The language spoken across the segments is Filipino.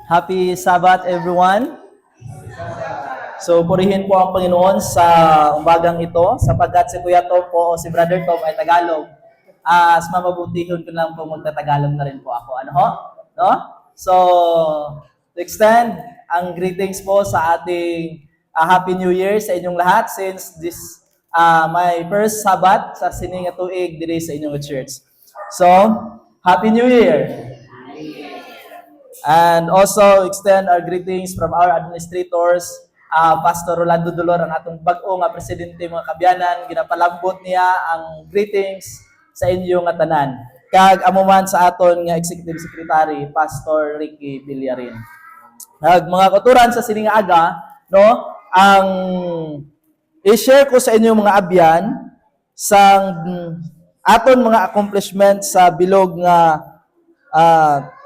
Happy Sabbath, everyone. So, purihin po ang Panginoon sa umbagang ito, sapagkat si Kuya Tom po o si Brother Tom ay Tagalog. As mamabutihon ko lang po magtatagalog na rin po ako. Ano ho? No? So, to extend ang greetings po sa ating Happy New Year sa inyong lahat since this my first Sabbath sa sininga tuig diri sa inyong church. So, Happy New Year! And also extend our greetings from our administrators, Pastor Rolando Dolor, ang atong bag-o nga presidente mga kabyanan, ginapalambot niya ang greetings sa inyo nga tanan. Kag amo man sa aton nga executive secretary, Pastor Ricky Villarin. Mga kauturan sa sining aga, no, ang i-share ko sa inyo mga abyan sang aton mga accomplishment sa bilog nga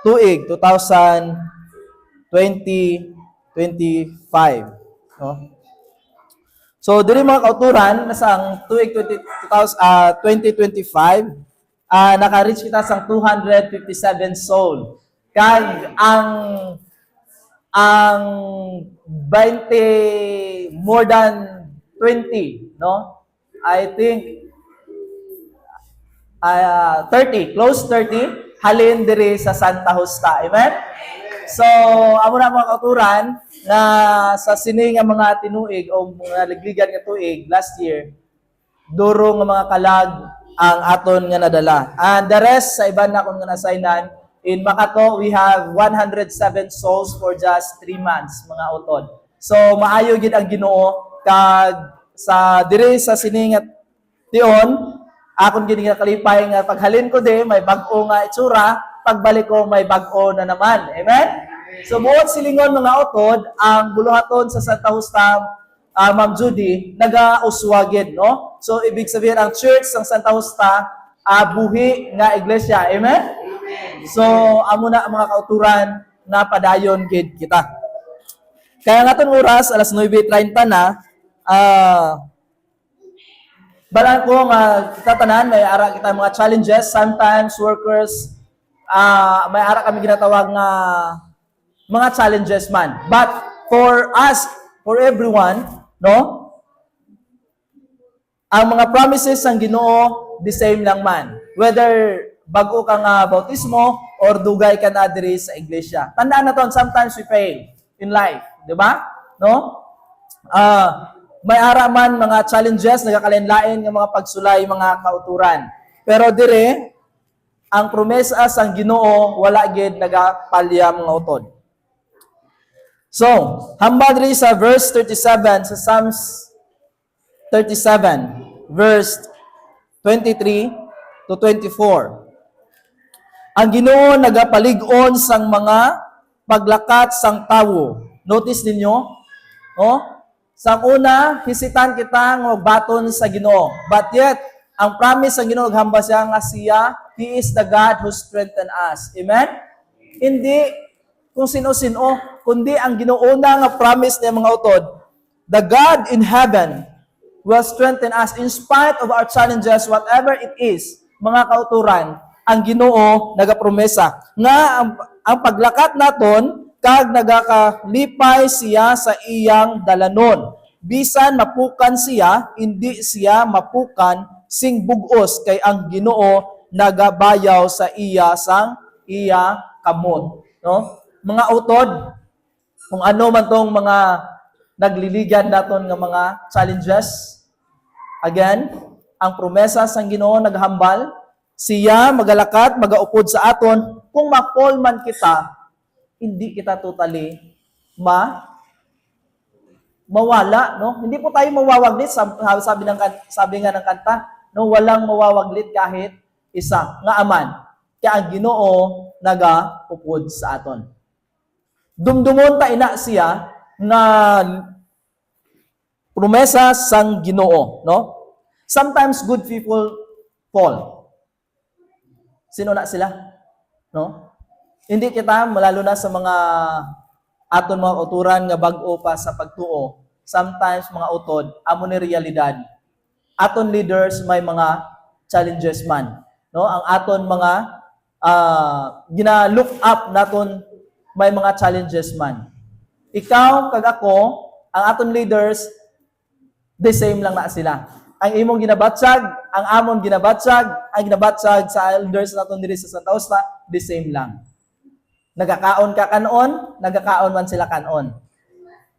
tuig 2025, no? So diri mga kauturan sa tuig 2025 naka-reach kita sang 257 soul. Kag ang 20 more than 20, no? I think 30, close 30 halin diri sa Santa Justa. Amen? So, amo na mga kauturan na sa sini nga mga tinuig o mga ligligan nga tuig last year, duro nga mga kalag ang aton nga nadala. And the rest sa iban na akong nga nasaynan, in Makato, we have 107 souls for just 3 months, mga utod. So, maayo gid ang Ginoo kag sa diri sa sini nga tion, akong gini nga kalipay nga paghalin ko di, may bag-o nga itsura, pagbalik ko may bag-o na naman. Amen? So buot silingon mga utod, ang buluhaton sa Santa Justa, Ma'am Judy, naga-uswagid, no? So ibig sabihin ang church ng Santa Justa, buhi nga iglesia. Amen? So amo na ang mga kauturan na padayon gid kita. Kaya nga itong oras, alas 9:30 na, balang ko nga kita tanan, may ara kita mga challenges, sometimes workers, may ara kami ginatawag nga mga challenges man. But for us, for everyone, no? Ang mga promises ng Ginoo, the same lang man. Whether bago ka nga bautismo or dugay ka na diri sa iglesia. Tandaan na to, sometimes we fail in life, di ba? No? May ara man mga challenges, nagakalain-lain ng mga pagsulay, mga kauturan. Pero dire, ang promesa sang Ginoo wala gid nagapalya mga utod. So, hambal diri sa verse 37 sa Psalms 37, verse 23 to 24. Ang Ginoo nagapalig-on sang mga paglakat sang tawo. Notice ninyo, no? Sa una, hisitan kita ng baton sa Ginoo. But yet, ang promise sa Ginoo, naghamba siya nga siya, He is the God who strengthen us. Amen? Hindi kung sino-sino, kundi ang Ginoo na nga promise niya mga utod, the God in heaven will strengthen us in spite of our challenges, whatever it is, mga kauturan, ang Ginoo nagapromesa. Nga ang paglakat naton, kag nagakalipay siya sa iyang dalanon. Bisan mapukan siya, hindi siya mapukan sing bugos kay ang Ginoo nagabayaw sa iya sang iya kamot. No? Mga utod, kung ano man tong mga nagliligan naton nga mga challenges, again, ang promesa sang Ginoo naghambal, siya magalakat, magaupod sa aton, kung ma-fall man kita, hindi kita totally mawala, no? Hindi po tayo mawawaglit, sabi nga ng kanta, no, walang mawawaglit kahit isa nga aman. Kaya ang Ginoo nagaupod sa aton. Dumdumon ta ina siya na promesa sang Ginoo, no? Sometimes good people fall. Sino na sila? No? Hindi kita, malalo na sa mga aton mga kauturan nga bag-o pa sa pagtuo, sometimes mga utod, amo ni realidad. Aton leaders may mga challenges man. No, ang aton mga gina-look up naton may mga challenges man. Ikaw kag ako, ang aton leaders the same lang na sila. Ang imong ginabatsag, ang amon ginabatsag, ang ginabatsag sa elders naton diri sa Santa Rosa, the same lang. Nagakaon ka kanon, nagakaon man sila kanon.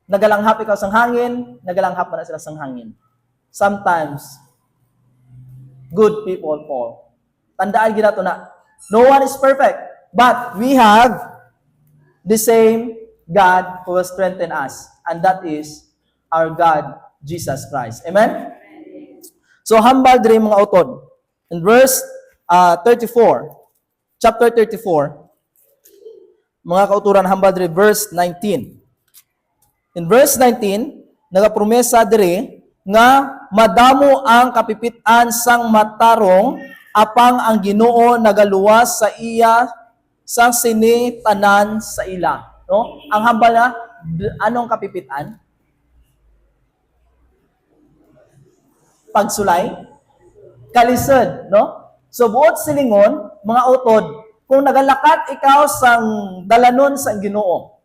Nagalanghap ikaw sang hangin, nagalanghap man sila sang hangin. Sometimes, good people fall. Tandaan gina to na, no one is perfect, but we have the same God who will strengthen us, and that is our God, Jesus Christ. Amen? So, hambal diri mga utod. In verse 34, chapter 34, mga kauturan hambal diri, verse 19. In verse 19, nagapromesa diri nga madamo ang kapipitan sang matarong apang ang Ginoo nagaluwas sa iya sang sini tanan sa ila. No? Ang hambal na, anong kapipitan? Pagsulay, kalisod, no? So buot silingon, mga utod, kung nagalakat ikaw sang dalanon sa Ginoo,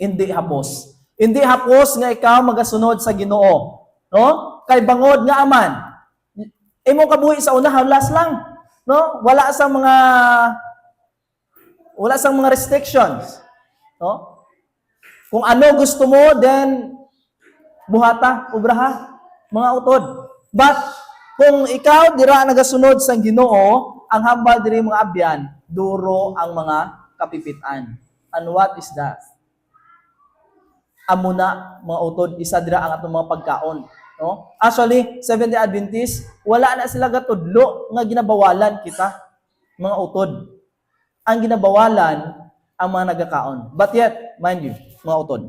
hindi hapos. Hindi hapos nga ikaw magasunod sa Ginoo, no? Kay bangod nga aman. Imong kabuhi sa una halas lang, no? Wala sang mga restrictions, no? Kung ano gusto mo, then buhata, ubraha, mga utod. But kung ikaw dira nagasunod sa Ginoo, ang hambal diri mga abyan, duro ang mga kapipitan. And what is that? Amuna mga utod, isa dira ang atong mga pagkaon, no? Actually, Seventh-day Adventist, wala na sila gatudlo nga ginabawalan kita, mga utod. Ang ginabawalan ang mga nagakaon. But yet, mind you, mga utod,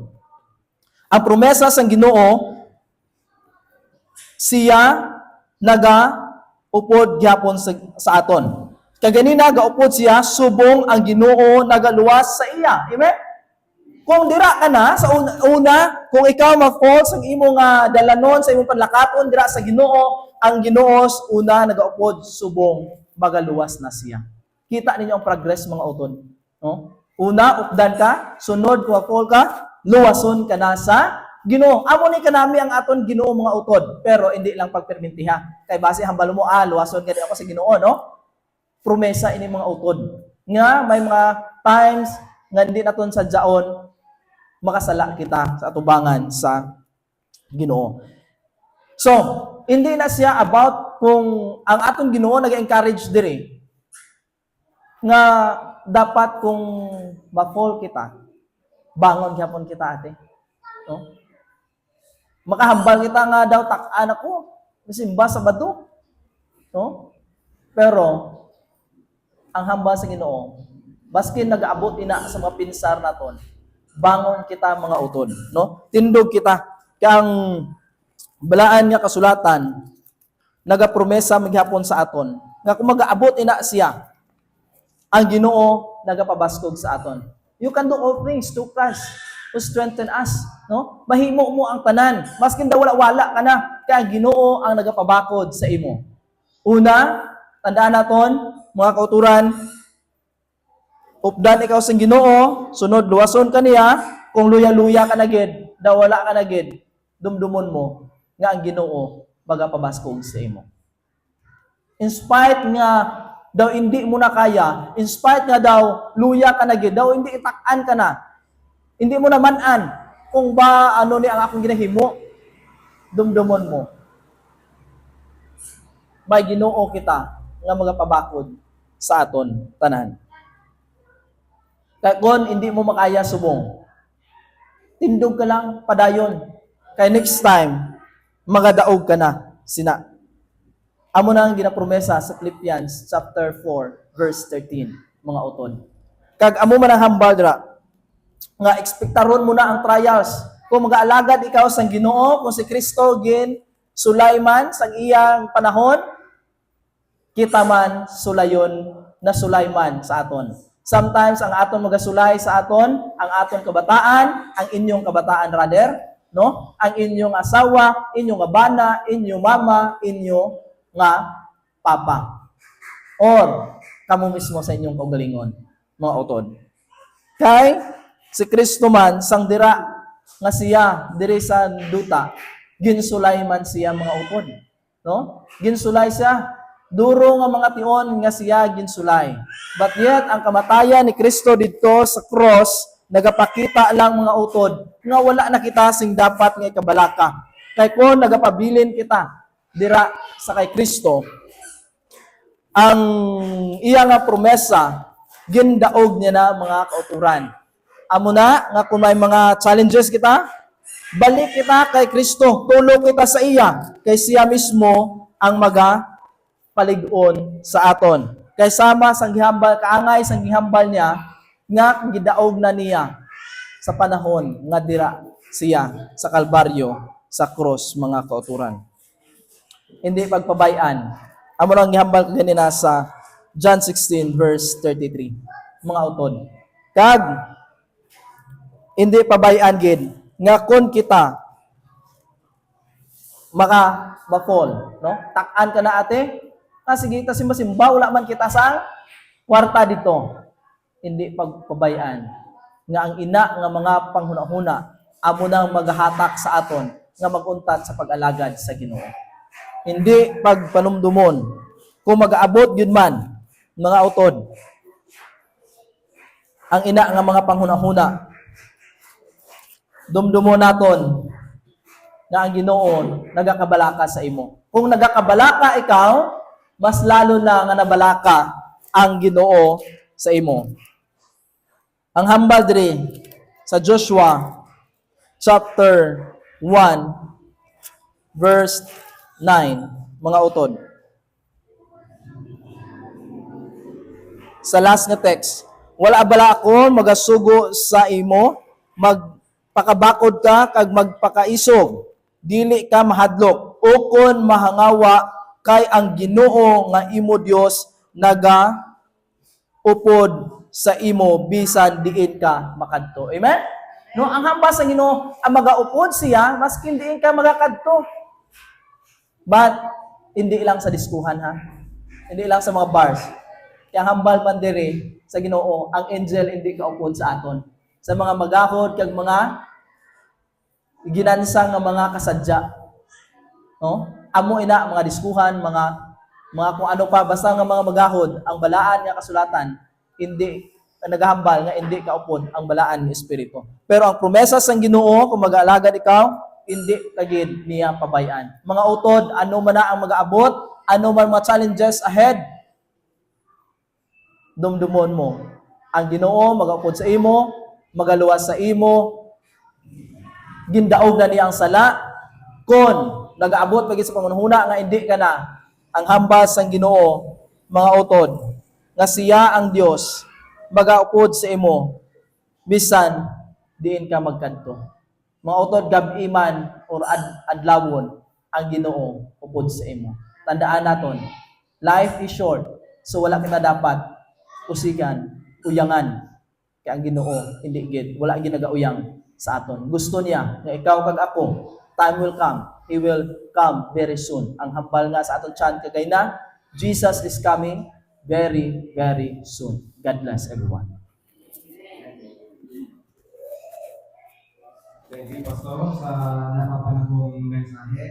ang promesa sang Ginoo, siya naga-upod gyapon sa aton. Kaganina gaupod siya, subong ang Ginoo nagaluwas sa iya. Amen? Kung dira ka na, sa una, kung ikaw ma-fall sa imong dalanon, sa imong panlakaton, dira sa Ginoo, ang Ginoo una nagaupod, subong magaluwas na siya. Kita ninyo ang progress mga utod. No? Una, updan ka, sunod, kung fall ka, luwason ka na sa Ginoo. Amo ni kanami ang aton Ginoo mga utod, pero hindi lang pagpermintiha. Kay base hambalo mo, luwason ka din ako sa Ginoo, no? Promesa ini mga utod. Nga may mga times nga hindi naton sadyaon makasala kita sa atubangan sa Ginoo. So, hindi na siya about kung ang aton Ginoo nag-encourage diri nga dapat kung ma-fall kita, bangon gyapon kita ate. No? Makahambal kita nga daw tak-an ako, simba sa Sabado. No? Pero ang hambal sa Ginoo, baskin nag-aabot ina sa mga pinsar naton, bangon kita mga utod, no? Tindog kita kang balaan nga kasulatan nagapromesa maghapon sa aton nga kung mag-aabot ina siya, ang Ginoo nagapabaskog sa aton. You can do all things through Christ who strengthen us, no? Mahimo mo ang tanan, maskin daw wala ka na, kaya ang Ginoo ang nagapabakod sa imo. Una, tandaan naton, mga kauturan, updan ikaw sa Ginoo, sunod luwason ka niya, kung luya-luya ka na gid, daw wala ka na gid, dumdumon mo nga ang Ginoo magapabaskog sa imo. In spite nga daw hindi mo na kaya, in spite nga daw luya ka na gid, daw hindi itak-an ka na, hindi mo na manan kung ba ano ni ang akong ginahimo, dumdumon mo. May Ginoo kita nga magapabakod sa aton tanan. Kaya kung hindi mo makaya subong, tindog ka lang, padayon. Kaya next time, magadaog ka na, sina. Amo na ang ginapromesa sa Philippians chapter 4, verse 13, mga utod. Kag amo man ang hambal dira, nga ekspektaron mo na ang trials. Kung mag-aalagad ikaw sa Ginoo, kung si Kristo gin Sulaiman sa iyang panahon, kita man sulayon na Sulaiman sa aton. Sometimes ang aton magasulay sa aton, ang aton kabataan, ang inyong kabataan rather, no? Ang inyong asawa, inyong abana, inyong mama, inyo nga Papa. Or kamo mismo sa inyong kaugalingon, mga utod. Kay si Kristo man sang dira nga siya diri sa duta, ginsulay man siya mga utod. No? Ginsulay siya. Duro nga mga tion nga siya ginsulay. But yet, ang kamatayan ni Kristo dito sa cross, nagapakita lang mga utod, nga wala na kita sing dapat nga ikabalaka. Kay kung nagapabilin kita, dira sa kay Kristo, ang iya nga promesa, gindaog niya na mga kauturan. Amo na, nga kung may mga challenges kita, balik kita kay Kristo, tulo kita sa iya, kay siya mismo ang paligon sa aton. Kay sama sang gihambal kaangay sang gihambal niya nga gidaog na niya sa panahon nga dira siya sa Kalbaryo sa cross mga kauturan. Hindi pagpabayan. Amo lang gihambal ko ganina sa John 16 verse 33. Mga utod. Kag hindi pabayan gid nga kon kita ma-fall, no? Tak-an ka na ate. Sige, ta simba wala man kita sa kwarta dito. Hindi pagpabayaan. Nga ang ina nga mga panghuna-huna amo nang maghahatak sa aton nga maguntat sa pag-alagad sa Ginoo. Hindi pagpanumdumon. Kung mag-aabot yun man, mga utod. Ang ina nga mga panghuna-huna, dumdumon naton na ang Ginoo nagakabalaka sa imo. Kung nagakabalaka ikaw, mas lalo na nga nabalaka ang Ginoo sa imo. Ang hambal diri sa Joshua chapter 1 verse 9, mga utod. Sa last nga text, wala bala ako magasugo sa imo, magpakabakod ka kag magpakaisog, dili ka mahadlok, ukon mahangawa kay ang Ginoo nga imo Dios naga upod sa imo bisan diin ka makadto. Amen? No, ang hambal sa Ginoo ang magaupod siya maskin diin ka magakadto. But hindi lang sa diskuhan ha. Hindi lang sa mga bars. Kaya hambal man diri sa Ginoo ang angel hindi kaupod sa aton. Sa mga magahod kag mga ginansang nga mga kasadya. No? Amo ina mga diskuhan, mga kung ano pa basta nga mga magahod ang balaan nga kasulatan hindi nagahambal nga hindi kaupod ang balaan ni espiritu. Pero ang promesa sang Ginoo kung mag-aalagad ikaw, hindi kagid niya pabayaan. Mga utod, ano man na ang mag-aabot, ano man mga challenges ahead, dumdumon mo. Ang Ginoo mag-aupod sa imo, magaluwas sa imo, gindaog na niya ang sala, kon nag-aabot pag sa pangunahuna nga hindi ka na ang hambas sang Ginoo, mga utod, nga siya ang Dios magaupod sa imo bisan diin ka magkanto. Mga utod gabi man or adlawon ang Ginoo upod sa imo. Tandaan naton, life is short, so wala kita dapat usikan, uyangan kay ang Ginoo hindi gid wala ginagauyang sa aton. Gusto niya nga ikaw kag ako, time will come. He will come very soon. Ang hambal nga sa aton chan kagay na, Jesus is coming very, very soon. God bless everyone. Thank you, Pastor, sa napapanahong mensahe.